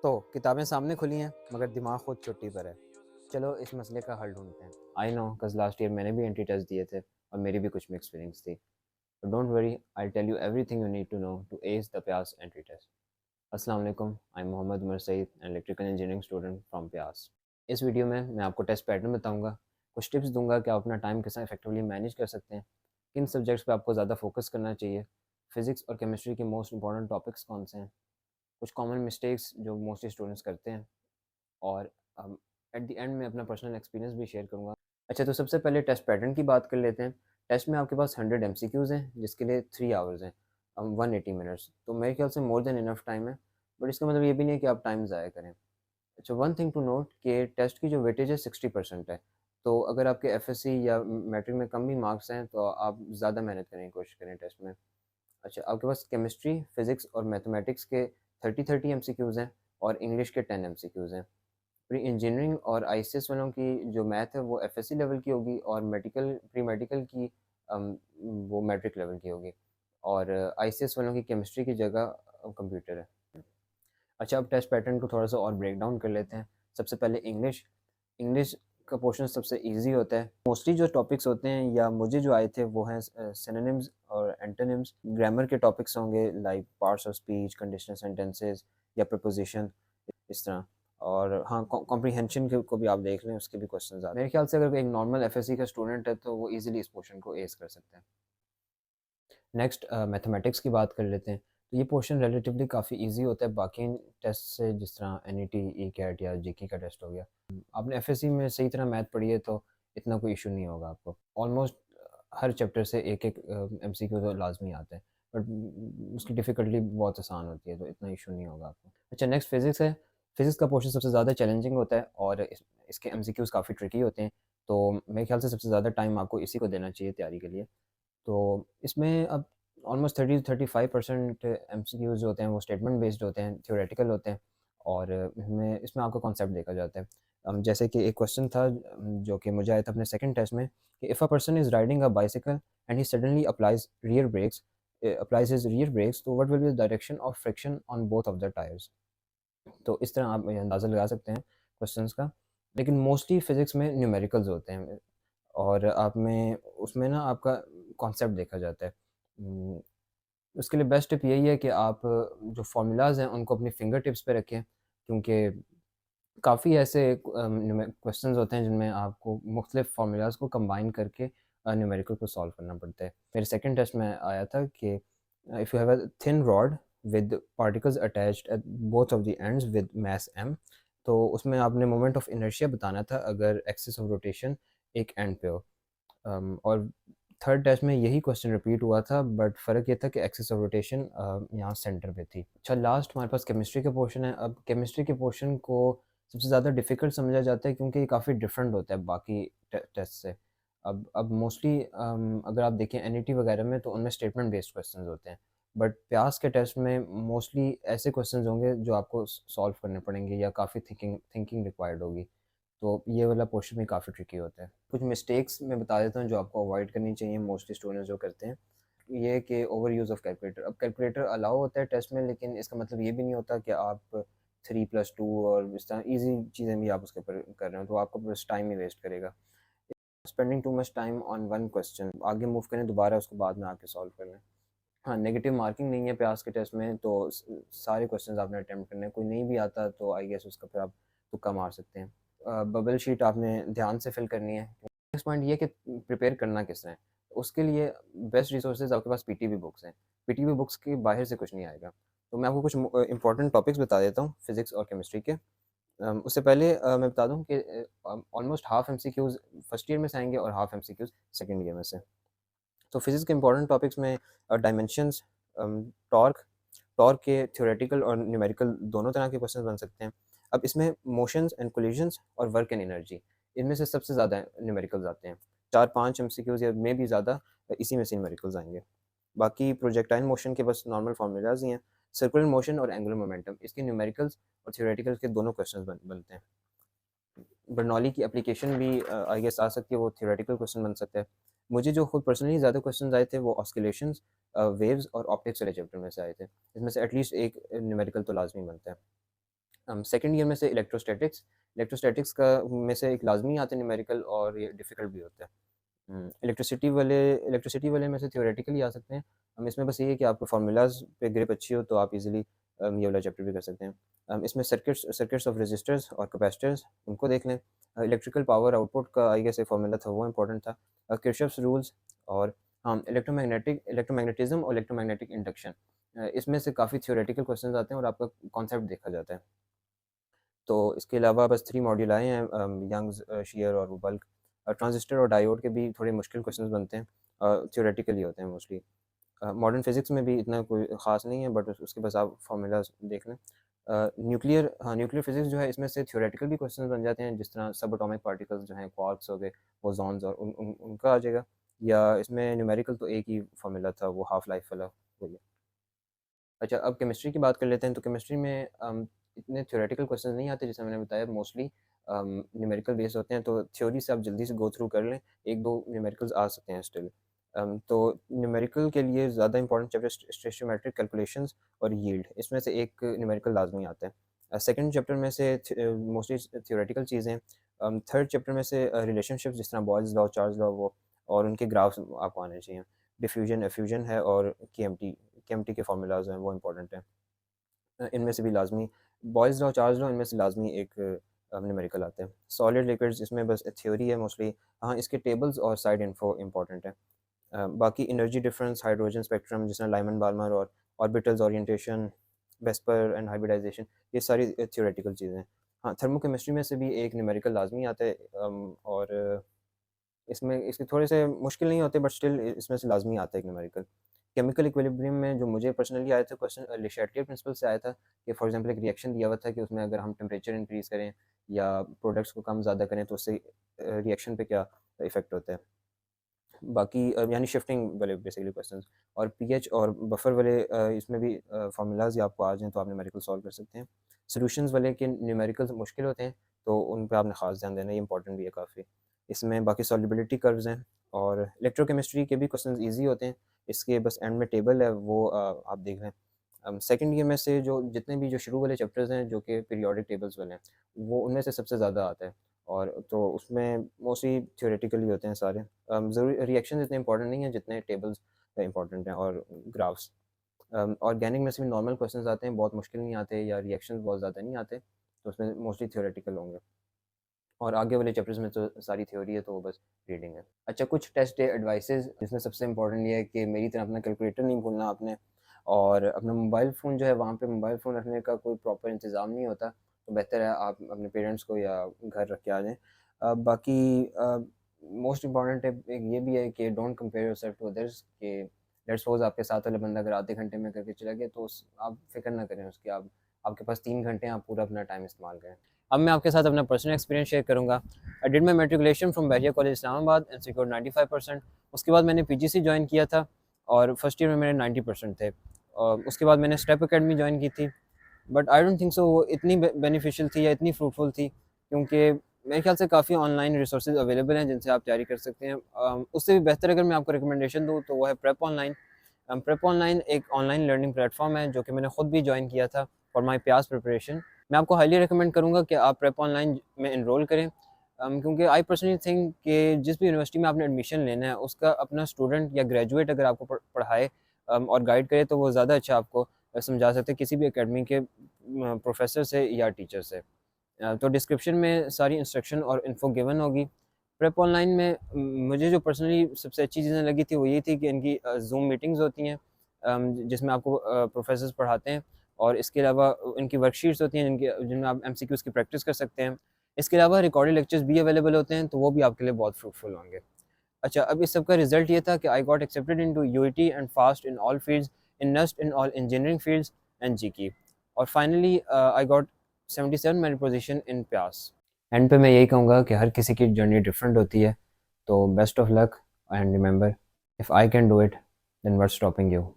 तो किताबें सामने खुली हैं मगर दिमाग खुद छुट्टी पर है। चलो इस मसले का हल ढूंढते हैं। आई नो कज लास्ट ईयर मैंने भी एंट्री टेस्ट दिए थे और मेरी भी कुछ मिक्स फीलिंग्स थी। तो don't worry, I tell you everything you need to know to ace the PIEAS entry test. अस्सलाम वालेकुम, I am Mohammad Umar Saeed, an electrical engineering student from PIEAS. इस वीडियो में मैं आपको टेस्ट पैटर्न बताऊंगा, कुछ टिप्स दूंगा कि आप अपना टाइम कैसे इफेक्टिवली मैनेज कर सकते हैं, किन सब्जेक्ट्स पे आपको ज़्यादा फोकस करना चाहिए, फिजिक्स और केमिस्ट्री के मोस्ट इंपॉर्टेंट टॉपिक्स कौन से हैं, कुछ कॉमन मिस्टेक्स जो मोस्टली स्टूडेंट्स करते हैं, और एट द एंड में अपना पर्सनल एक्सपीरियंस भी शेयर करूँगा। अच्छा, तो सबसे पहले टेस्ट पैटर्न की बात कर लेते हैं। टेस्ट में आपके पास 100 एमसीक्यूज़ हैं जिसके लिए 3 आवर्स हैं, 180 मिनट्स, तो मेरे ख्याल से मोर देन इनफ टाइम है। बट इसका मतलब ये भी नहीं है कि आप टाइम ज़ाया करें। अच्छा, वन थिंग टू नोट कि टेस्ट की जो वेटेज है 60% है। तो अगर आपके एफएससी या मैट्रिक में कम भी मार्क्स हैं तो आप ज़्यादा मेहनत करने की कोशिश करें टेस्ट में। अच्छा, आपके पास केमिस्ट्री, फिजिक्स और मैथमेटिक्स के 30-30 एमसीक्यूज़ हैं और इंग्लिश के 10 एमसीक्यूज़ हैं। प्री इंजीनियरिंग और आईसीएस वालों की जो मैथ है वो एफएससी लेवल की होगी, और मेडिकल प्री मेडिकल की अम, वो मैट्रिक लेवल की होगी, और आईसीएस वालों की केमिस्ट्री की जगह कंप्यूटर है। अच्छा, अब टेस्ट पैटर्न को थोड़ा सा और ब्रेक डाउन कर लेते हैं। सबसे पहले इंग्लिश। इंग्लिश का पोर्शन सबसे इजी होता है। मोस्टली जो टॉपिक्स होते हैं या मुझे जो आए थे वो हैं सिनोनिम्स और एंटोनिम्स। ग्रामर के टॉपिक्स होंगे like parts of speech, conditional sentences या प्रपोजिशन, इस तरह। और हाँ, कॉम्प्रीहेंशन को भी आप देख लें, उसके भी क्वेश्चन आते हैं। मेरे ख्याल से अगर एक नॉर्मल एफएससी का स्टूडेंट है तो वो इजीली इस पोर्शन को एस कर सकते हैं। नेक्स्ट मैथमेटिक्स की बात कर लेते हैं। तो ये पोर्शन रिलेटिवली काफ़ी इजी होता है बाकी टेस्ट से, जिस तरह एनईटी, ईकैट या जीके का टेस्ट हो गया। आपने एफएससी में सही तरह मैथ पढ़ी है तो इतना कोई इशू नहीं होगा आपको। ऑलमोस्ट हर चैप्टर से एक एक एमसीक्यू तो लाजमी आते हैं, बट उसकी डिफ़िकल्टी बहुत आसान होती है तो इतना इशू नहीं होगा आपको। अच्छा, नेक्स्ट फिज़िक्स है। फिज़िक्स का पोर्शन सबसे ज़्यादा चैलेंजिंग होता है और इसके एमसीक्यूज़ काफ़ी ट्रिकी होते हैं। तो मेरे ख्याल से सबसे ज़्यादा टाइम आपको इसी को देना चाहिए तैयारी के लिए। तो इसमें अब ऑलमोस्ट 30-35% एमसीक्यूज़ जो होते हैं वो स्टेटमेंट बेस्ड होते हैं, थ्योरेटिकल होते हैं, और इसमें इसमें आपका कॉन्सेप्ट देखा जाता है। जैसे कि एक क्वेश्चन था जो कि मुझे आया था अपने सेकंड टेस्ट में, कि if a person is riding a bicycle and he suddenly applies his rear brakes, तो what will be the direction of friction on both of the tyres. तो इस तरह आप ये अंदाज़ा लगा सकते हैं क्वेश्चंस का। लेकिन मोस्टली फिज़िक्स में न्यूमेरिकल्स होते हैं, और आप में उसमें ना आपका कॉन्सेप्ट देखा जाता है। उसके लिए बेस्ट टिप यही है कि आप जो फ़ॉर्मूलाज़ हैं उनको अपनी फिंगर टिप्स पे रखें, क्योंकि काफ़ी ऐसे क्वेश्चंस होते हैं जिनमें आपको मुख्तलिफ फ़ॉर्मूलाज़ को कंबाइन करके न्यूमेरिकल को सॉल्व करना पड़ता है। मेरे सेकंड टेस्ट में आया था कि if you have a thin rod with particles attached at both of the ends with mass m, तो उसमें आपने मोमेंट ऑफ इनर्शिया बताना था अगर एक्सिस ऑफ रोटेशन एक एंड पे हो। और थर्ड टेस्ट में यही क्वेश्चन रिपीट हुआ था, बट फ़र्क ये था कि एक्सिस ऑफ रोटेशन यहाँ सेंटर पे थी। अच्छा, लास्ट हमारे पास केमिस्ट्री का पोर्शन है। अब केमिस्ट्री के पोर्शन को सबसे ज़्यादा डिफ़िकल्ट समझा जाता है क्योंकि ये काफ़ी डिफरेंट होता है बाकी टेस्ट से। अब मोस्टली अगर आप देखें एनईटी वगैरह में तो उनमें स्टेटमेंट बेस्ड क्वेश्चंस होते हैं, बट प्यास के टेस्ट में मोस्टली ऐसे क्वेश्चंस होंगे जो आपको सॉल्व करने पड़ेंगे या काफ़ी थिंकिंग थिंकिंग रिक्वायर्ड होगी। तो ये वाला पोर्शन भी काफ़ी ट्रिकी होता है। कुछ मिस्टेक्स मैं बता देता हूँ जो आपको अवॉइड करनी चाहिए, मोस्टली स्टूडेंट्स जो करते हैं। ये है कि ओवर यूज़ ऑफ कैलकुलेटर। अब कैलकुलेटर अलाउ होता है टेस्ट में, लेकिन इसका मतलब ये भी नहीं होता कि आप 3+2 और इस तरह ईज़ी चीज़ें भी आप उसके ऊपर कर रहे हो, तो आपका बस टाइम ही वेस्ट करेगा। Spending too much time on one question, आगे मूव करें दोबारा उसको बाद में आके सॉल्व कर लें। हाँ, नेगेटिव मार्किंग नहीं है प्यास के टेस्ट में, तो सारे क्वेश्चंस आपने अटेम्प्ट करने हैं। कोई नहीं भी आता तो आई गेस उसका फिर आप तुक्का मार सकते हैं। बबल शीट आपने ध्यान से फिल करनी है। नेक्स्ट पॉइंट ये कि प्रिपेयर करना किस तरह है। उसके लिए बेस्ट रिसोर्सेज आपके पास पीटीबी बुक्स हैं। पीटीबी बुक्स के बाहर से कुछ नहीं आएगा। तो मैं आपको कुछ इंपॉर्टेंट टॉपिक्स बता देता हूँ फिजिक्स और केमिस्ट्री के। उससे पहले मैं बता दूँ कि almost half MCQs first year में से आएंगे और हाफ एमसीक्यूज सेकेंड ईयर में से। तो फिजिक्स के इंपॉर्टेंट टॉपिक्स में डायमेंशंस, टॉर्क, टॉर्क के थ्योरेटिकल और न्यूमेरिकल दोनों तरह के क्वेश्चन बन सकते हैं। अब इसमें मोशंस एंड कोलिजन्स और वर्क एंड एनर्जी, इनमें से सबसे ज़्यादा न्यूमेरिकल्स आते हैं। 4-5 एमसीक्यूज या में भी ज़्यादा इसी में से न्यूमेरिकल्स आएंगे। बाकी प्रोजेक्टाइल मोशन के बस नॉर्मल फार्मूलाज ही हैं। सर्कुलर मोशन और एंगुलर मोमेंटम, इसके न्यूमेरिकल्स और थ्योरेटिकल के दोनों क्वेश्चन बनते हैं। बर्नौली की एप्लीकेशन भी आई गेस आ सकती है, वो थ्योरेटिकल क्वेश्चन बन सकता है। मुझे जो खुद पर्सनली ज़्यादा क्वेश्चन आए थे वो ऑस्किलेशंस, वेव्स और ऑप्टिक्स वाले चैप्टर में से आए थे। इसमें से एटलीस्ट एक न्यूमेरिकल तो लाजमी बनता है। सेकंड ईयर में से इलेक्ट्रोस्टैटिक्स का में से एक लाजमी आते हैं न्यूमेरिकल, और ये डिफ़िकल्ट भी होता है। इलेक्ट्रिसिटी वाले में से थियोरेटिकली आ सकते हैं। इसमें बस ये है कि आपको फार्मूलाज़ पे ग्रिप अच्छी हो तो आप इज़िली ये वाला चैप्टर भी कर सकते हैं। इसमें सर्किट्स ऑफ रेजिस्टर्स और कैपेसिटर्स उनको देख लें। इलेक्ट्रिकल पावर आउटपुट का आई गेस एक फार्मूला था, वो इम्पोर्टेंट था। किरचॉफ्स रूल्स, और हाँ, इलेक्ट्रोमैग्नेटिज़्म और इलेक्ट्रोमैग्नेटिक इंडक्शन। इसमें से काफ़ी थियोरेटिकल क्वेश्चंस आते हैं और आपका कॉन्सेप्ट देखा जाता है। तो इसके अलावा बस 3 मॉड्यूल आए हैं, यंग्स, शेयर और बल्क। ट्रांजिस्टर और डायोड के भी थोड़े मुश्किल क्वेश्चंस बनते हैं, थ्योरेटिकली होते हैं मोस्टली। मॉडर्न फिज़िक्स में भी इतना कोई ख़ास नहीं है, बट उसके बस आप फार्मूलाज देख लें। न्यूक्लियर फिज़िक्स जो है इसमें से थ्योरेटिकल भी क्वेश्चंस बन जाते हैं, जिस तरह सब एटॉमिक पार्टिकल्स जो हैं, क्वार्क्स हो गए, बोसॉन्स, और उनका आ जाएगा। या इसमें न्यूमेरिकल तो एक ही फार्मूला था, वो हाफ लाइफ वाला, वही है। अच्छा, अब केमिस्ट्री की बात कर लेते हैं। तो केमिस्ट्री में इतने थ्योरेटिकल क्वेश्चंस नहीं आते, जैसे मैंने बताया, मोस्टली न्यूमेरिकल बेस्ड होते हैं। तो थ्योरी से आप जल्दी से गो थ्रू कर लें, एक दो न्यूमेरिकल्स आ सकते हैं स्टिल। तो न्यूमेरिकल के लिए ज़्यादा इंपॉर्टेंट चैप्टर स्टोइचियोमेट्रिक कैलकुलेशंस और यील्ड, इसमें से एक न्यूमेरिकल लाजमी आता है। सेकंड चैप्टर में से मोस्टली थ्योरेटिकल चीज़ें। थर्ड चैप्टर में से रिलेशनशिप, जिस तरह बॉयल्स लॉ, चार्ल्स लॉ, वो और उनके ग्राफ्स आपको आने चाहिए। डिफ्यूजन, एफ्यूजन है, और के एम टी के फार्मूलाज हैं, वो इंपॉर्टेंट हैं। इनमें से भी लाजमी बॉयज़ लॉ, चार्ल्स लॉ, इनमें से लाजमी एक न्यूमेरिकल आता है। सॉलिड लिक्विड्स, इसमें बस थ्योरी है मोस्टली। हाँ, इसके टेबल्स और साइड इन्फो इंपॉर्टेंट है। बाकी एनर्जी डिफरेंस, हाइड्रोजन स्पेक्ट्रम, जिसमें लाइमन बाल्मर, और orbitals orientation, VSEPR and hybridisation, ये सारी थ्योरेटिकल चीज़ें हैं। हाँ, थर्मोकेमिस्ट्री में से भी एक न्यूमेरिकल लाजमी आता है, और इसमें इसके थोड़े से मुश्किल नहीं होते, बट स्टिल इसमें से लाजमी आता है एक न्यूमेरिकल। केमिकल इक्विलिब्रियम में जो मुझे पर्सनली आया था क्वेश्चन, ले शैटियर प्रिंसिपल से आया था, कि फॉर एग्जांपल एक रिएक्शन दिया हुआ था कि उसमें अगर हम टेम्परेचर इंक्रीज़ करें या प्रोडक्ट्स को कम ज़्यादा करें तो उससे रिएक्शन पे क्या इफ़ेक्ट होता है। बाकी यानी शिफ्टिंग वाले बेसिकली क्वेश्चंस, और पीएच और बफर वाले, इसमें भी फार्मूलाज आपको आ जाएँ तो आप न्यूमेरिकल सॉल्व कर सकते हैं। सॉल्यूशंस वाले के न्यूमेरिकल्स मुश्किल होते हैं, तो उन पे आपने ख़ास ध्यान देना है, ये इंपॉर्टेंट भी है काफ़ी। इसमें बाकी सॉल्युबिलिटी कर्व्स हैं, और इलेक्ट्रोकेमिस्ट्री के भी क्वेश्चंस ईज़ी होते हैं। इसके बस एंड में टेबल है, वो आप देख लें। सेकंड ईयर में से जो जितने भी जो शुरू वाले चैप्टर्स हैं, जो कि पीरियोडिक टेबल्स वाले हैं, वो उनमें से सबसे ज़्यादा आता है, और तो उसमें मोस्टली थ्योरेटिकली होते हैं सारे। ज़रूरी रिएक्शंस इतने इंपॉर्टेंट नहीं हैं जितने टेबल्स इंपॉर्टेंट हैं, और ग्राफ्स। ऑर्गेनिक में से भी नॉर्मल क्वेश्चंस आते हैं, बहुत मुश्किल नहीं आते, या रिएक्शंस बहुत ज़्यादा नहीं आते, तो उसमें मोस्टली थ्योरेटिकल होंगे। और आगे वाले चैप्टर्स में तो सारी थ्योरी है, तो वो बस रीडिंग है। अच्छा, कुछ टेस्ट डे एडवाइसेस, जिसमें सबसे इंपॉर्टेंट ये है कि मेरी तरह अपना कैलकुलेटर नहीं भूलना आपने, और अपना मोबाइल फ़ोन जो है, वहाँ पे मोबाइल फ़ोन रखने का कोई प्रॉपर इंतज़ाम नहीं होता, तो बेहतर है आप अपने पेरेंट्स को या घर रख के आ जाएँ। बाकी मोस्ट इम्पॉर्टेंट है, एक ये भी है कि don't compare yourself to others, कि लेट्स सपोज़ आपके साथ वाला बंदा अगर आधे घंटे में करके चला गया, तो उस आप फ़िक्र ना करें उसकी, आप आपके पास 3 घंटे हैं, आप पूरा अपना टाइम इस्तेमाल करें। अब मैं आपके साथ अपना पर्सनल एक्सपीरियंस शेयर करूँगा। I did my matriculation from Bahria college Islamabad and secured 95%। उसके बाद मैंने पीजीसी ज्वाइन किया था, और फर्स्ट ईयर में मेरे 90% थे। और उसके बाद मैंने स्टेप अकेडमी ज्वाइन की थी, but I don't think so वो इतनी बेनिफिशियल थी या इतनी फ्रूटफुल थी, क्योंकि मेरे ख्याल से काफ़ी ऑनलाइन रिसोर्सेज अवेलेबल हैं जिनसे आप तैयारी कर सकते हैं। उससे भी बेहतर अगर मैं आपको रिकमेंडेशन दूँ तो वो है प्रेप ऑनलाइन। प्रेप ऑनलाइन एक ऑनलाइन लर्निंग प्लेटफॉर्म है, जो कि मैंने खुद भी ज्वाइन किया था फॉर माई प्यास प्रिपरेशन। मैं आपको हाईली रिकमेंड करूँगा कि आप प्रेप ऑनलाइन में इनरोल करें, क्योंकि आई पर्सनली थिंक कि जिस भी यूनिवर्सिटी में आपने एडमिशन लेना है, उसका अपना स्टूडेंट या ग्रेजुएट अगर आपको पढ़ाए और गाइड करे, तो वो ज़्यादा अच्छा आपको समझा सकते हैं किसी भी एकेडमी के प्रोफेसर से या टीचर से। तो डिस्क्रिप्शन में सारी इंस्ट्रक्शन और इन्फो गिवन होगी। प्रेप ऑनलाइन में मुझे जो पर्सनली सबसे अच्छी चीज़ें लगी थी, वो ये थी कि इनकी ज़ूम मीटिंग्स होती हैं, जिसमें आपको प्रोफेसर्स पढ़ाते हैं, और इसके अलावा इनकी वर्कशीट्स होती हैं जिनमें आप एमसीक्यूज़ की प्रैक्टिस कर सकते हैं। इसके अलावा रिकॉर्डेड लेक्चर्स भी अवेलेबल होते हैं, तो वो भी आपके लिए बहुत फ्रूटफुल होंगे। अच्छा, अब इस सब का रिजल्ट ये था कि I got accepted into UET and FAST in all fields, in NUST in all engineering fields and GIKI, और finally I got 77 merit position in PIEAS. And पे मैं यही कहूँगा कि हर किसी की जर्नी डिफरेंट होती है, तो best of luck, and remember, if I can do it then what's stopping you.